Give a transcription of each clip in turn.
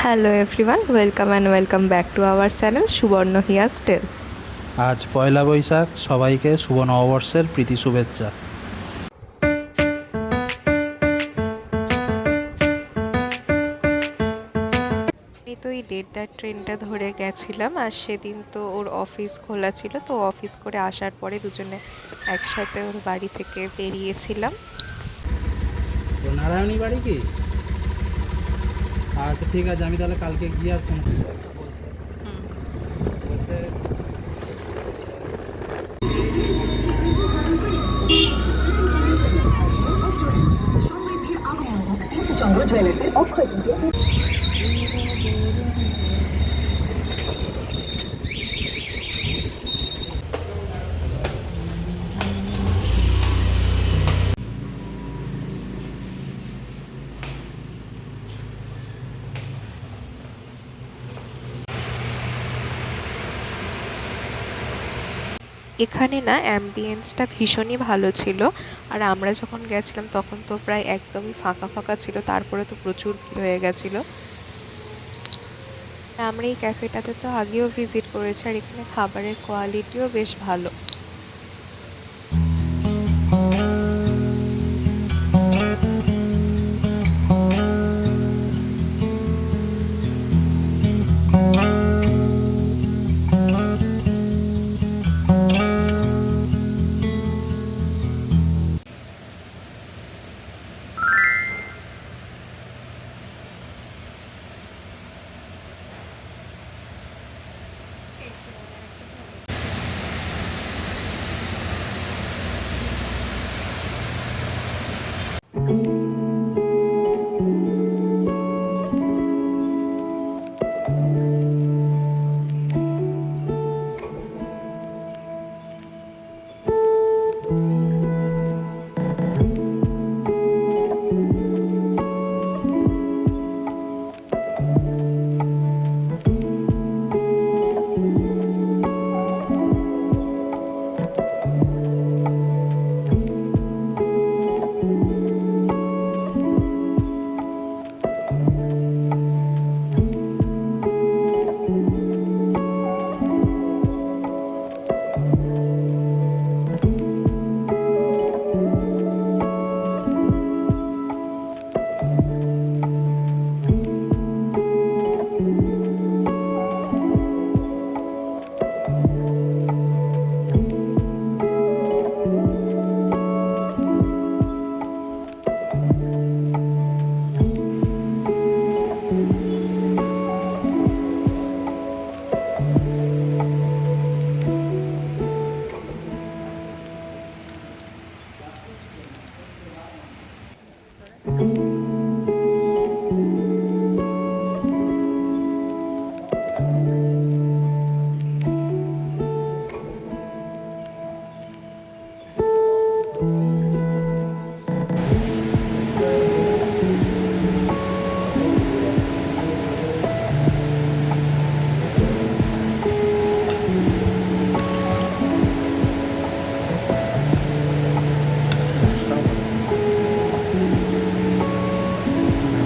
Hello everyone, welcome and welcome back to our channel সুবর্ণ here স্টেল। আজ পয়লা বৈশাখ, সবাইকে শুভ নববর্ষের প্রীতি শুভেচ্ছা। আমি তো এই 1:30টার ট্রেনটা ধরে গেছিলাম, আর সেদিন তো ওর অফিস খোলা ছিল, তো অফিস করে আসার পরে দুজনে একসাথে ওর বাড়ি থেকে বেরিয়েছিলাম। তো নারায়ণী বাড়ি কি? আচ্ছা ঠিক আছে, আমি তাহলে কালকে গিয়ে আর ফোন করবো। বলছে চন্দ্র জুয়েলার্সের অক্ষয় তৃতীয়া। এখানে না অ্যাম্বিয়েন্সটা ভীষণই ভালো ছিল, আর আমরা যখন গেছিলাম তখন তো প্রায় একদমই ফাঁকা ফাঁকা ছিল, তারপরে তো প্রচুর ভিড় হয়ে গেছিলো। আমরা এই ক্যাফেটাতে তো আগেও ভিজিট করেছি, আর এখানে খাবারের কোয়ালিটিও বেশ ভালো।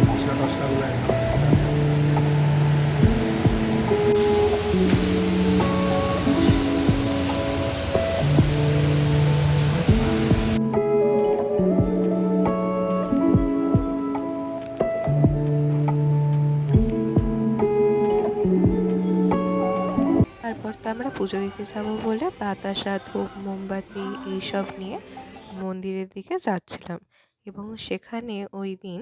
মশলা টশলাগুলো একদম তারপর তো আমরা পুজো দিতে যাব বলে বাতাসা, ধূপ, মোমবাতি এইসব নিয়ে মন্দিরের দিকে যাচ্ছিলাম। এবং সেখানে ওই দিন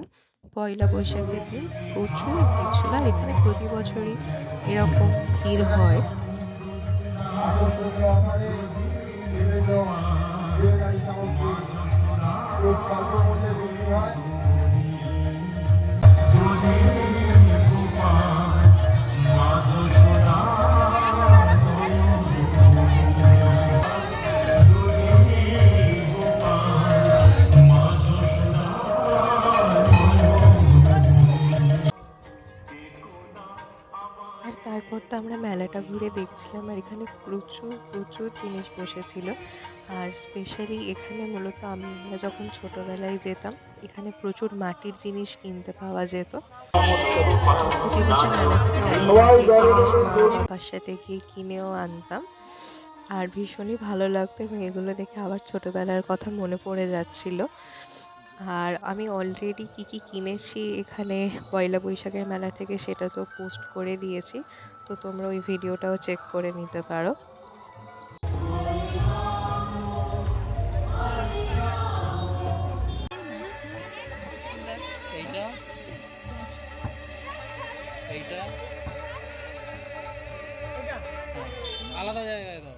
পয়লা বৈশাখের দিন প্রচুর ভিড় ছিল, আর এখানে প্রতি বছরই এরকম ভিড় হয়। আর তারপর তো আমরা মেলাটা ঘুরে দেখছিলাম, আর এখানে প্রচুর প্রচুর জিনিস বসেছিল। আর স্পেশালি এখানে মূলত আমরা যখন ছোটোবেলায় যেতাম, এখানে প্রচুর মাটির জিনিস কিনতে পাওয়া যেত। প্রতি বছর মেলা থেকে অনেক অনেক জিনিস মা বাবার সাথে গিয়ে কিনেও আনতাম, আর ভীষণই ভালো লাগতো এবং এগুলো দেখে আবার ছোটোবেলার কথা মনে পড়ে যাচ্ছিল। আর আমি অলরেডি কি কি কিনেছি এখানে পয়লা বৈশাখের মেলা থেকে সেটা তো পোস্ট করে দিয়েছি, তো তোমরা ওই ভিডিওটাও চেক করে নিতে পারো। এইটা এইটা আলাদা জায়গায় দাও।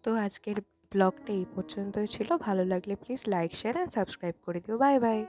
তো আজকের ব্লগটা এই পর্যন্তই ছিল। ভালো লাগলে please like share and subscribe করে দিও। Bye bye.